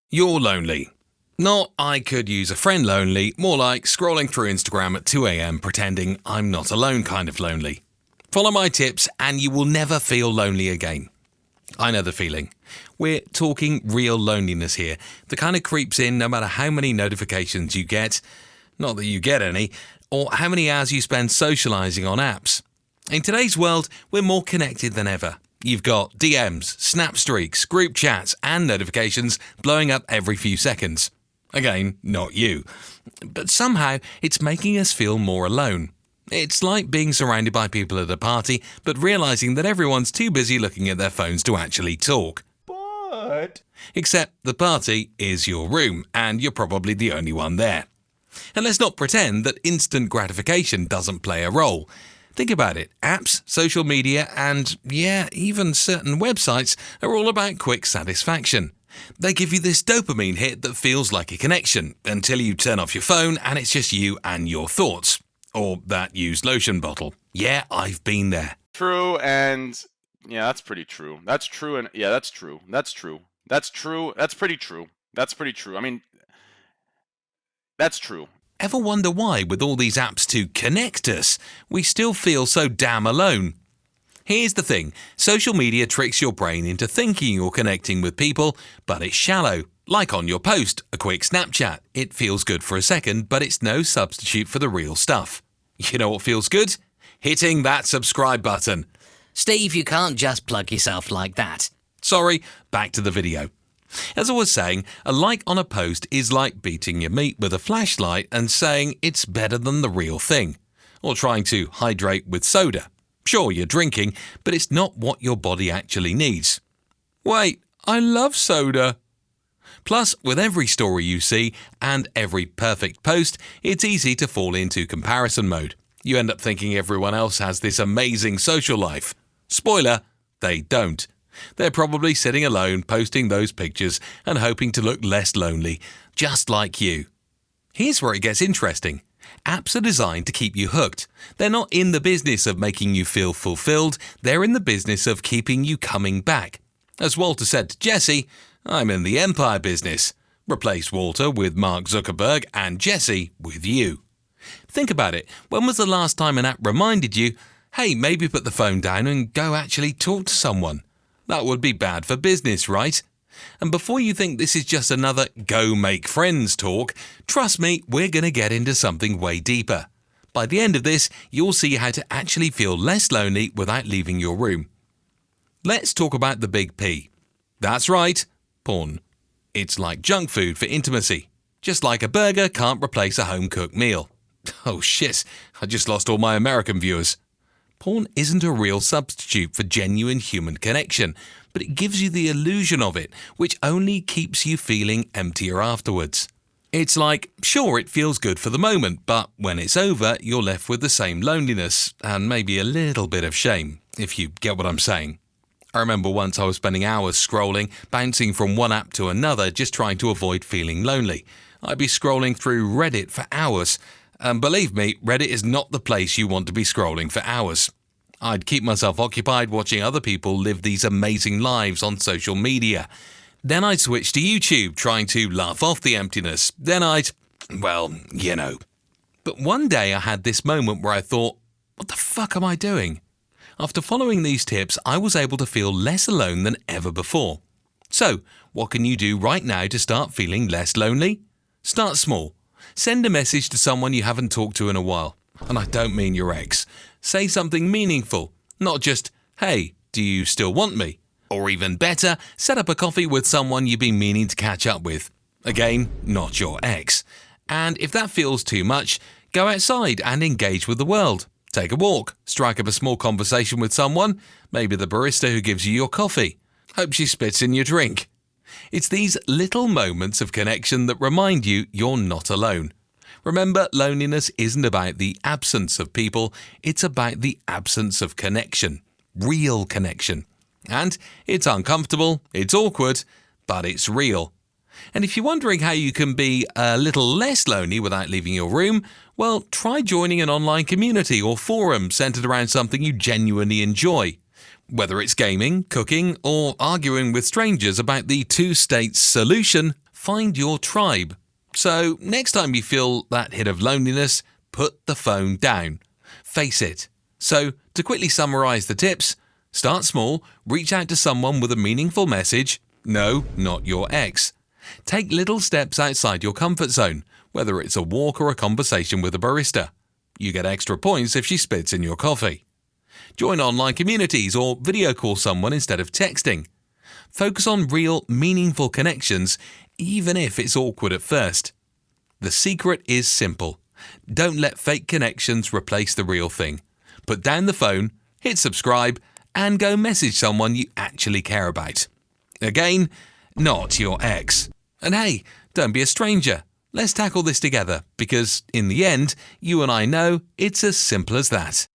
You're lonely. Not I could use a friend lonely, more like scrolling through Instagram at 2 a.m. pretending I'm not alone kind of lonely. Follow my tips and you will never feel lonely again. I know the feeling. We're talking real loneliness here, the kind of creeps in no matter how many notifications you get, not that you get any, or how many hours you spend socializing on apps. In today's world, we're more connected than ever. You've got DMs, snap streaks, group chats, and notifications blowing up every few seconds. Again, not you. But somehow, it's making us feel more alone. It's like being surrounded by people at a party, but realizing that everyone's too busy looking at their phones to actually talk. But... Except the party is your room, and you're probably the only one there. And let's not pretend that instant gratification doesn't play a role. Think about it. Apps, social media, and even certain websites are all about quick satisfaction. They give you this dopamine hit that feels like a connection until you turn off your phone and it's just you and your thoughts. Or that used lotion bottle. Yeah, I've been there. True, and yeah, that's pretty true. That's true, and yeah, that's true. That's true. That's true. That's pretty true. That's pretty true. I mean, that's true. Ever wonder why, with all these apps to connect us, we still feel so damn alone? Here's the thing. Social media tricks your brain into thinking you're connecting with people, but it's shallow. Like on your post, a quick Snapchat. It feels good for a second, but it's no substitute for the real stuff. You know what feels good? Hitting that subscribe button. Steve, you can't just plug yourself like that. Sorry, back to the video. As I was saying, a like on a post is like beating your meat with a flashlight and saying it's better than the real thing. Or trying to hydrate with soda. Sure, you're drinking, but it's not what your body actually needs. Wait, I love soda. Plus, with every story you see and every perfect post, it's easy to fall into comparison mode. You end up thinking everyone else has this amazing social life. Spoiler, they don't. They're probably sitting alone posting those pictures and hoping to look less lonely, just like you. Here's where it gets interesting. Apps are designed to keep you hooked. They're not in the business of making you feel fulfilled, they're in the business of keeping you coming back. As Walter said to Jesse, I'm in the empire business. Replace Walter with Mark Zuckerberg and Jesse with you. Think about it. When was the last time an app reminded you, hey, maybe put the phone down and go actually talk to someone? That would be bad for business, right? And before you think this is just another go make friends talk, trust me, we're going to get into something way deeper. By the end of this, you'll see how to actually feel less lonely without leaving your room. Let's talk about the big P. That's right, porn. It's like junk food for intimacy. Just like a burger can't replace a home-cooked meal. Oh shit, I just lost all my American viewers. Porn isn't a real substitute for genuine human connection, but it gives you the illusion of it, which only keeps you feeling emptier afterwards. It's like, sure, it feels good for the moment, but when it's over, you're left with the same loneliness and maybe a little bit of shame, if you get what I'm saying. I remember once I was spending hours scrolling, bouncing from one app to another, just trying to avoid feeling lonely. I'd be scrolling through Reddit for hours. And believe me, Reddit is not the place you want to be scrolling for hours. I'd keep myself occupied watching other people live these amazing lives on social media. Then I'd switch to YouTube, trying to laugh off the emptiness. Then well, you know. But one day I had this moment where I thought, what the fuck am I doing? After following these tips, I was able to feel less alone than ever before. So, what can you do right now to start feeling less lonely? Start small. Send a message to someone you haven't talked to in a while. And I don't mean your ex. Say something meaningful, not just, hey, do you still want me? Or even better, set up a coffee with someone you've been meaning to catch up with. Again, not your ex. And if that feels too much, go outside and engage with the world. Take a walk, strike up a small conversation with someone, maybe the barista who gives you your coffee. Hope she spits in your drink. It's these little moments of connection that remind you you're not alone. Remember, loneliness isn't about the absence of people, it's about the absence of connection. Real connection. And it's uncomfortable, it's awkward, but it's real. And if you're wondering how you can be a little less lonely without leaving your room, well, try joining an online community or forum centered around something you genuinely enjoy. Whether it's gaming, cooking, or arguing with strangers about the two-states solution, find your tribe. So next time you feel that hit of loneliness, put the phone down. Face it. So to quickly summarize the tips, start small, reach out to someone with a meaningful message. No, not your ex. Take little steps outside your comfort zone, whether it's a walk or a conversation with a barista. You get extra points if she spits in your coffee. Join online communities or video call someone instead of texting. Focus on real, meaningful connections, even if it's awkward at first. The secret is simple. Don't let fake connections replace the real thing. Put down the phone, hit subscribe, and go message someone you actually care about. Again, not your ex. And hey, don't be a stranger. Let's tackle this together because, in the end, you and I know it's as simple as that.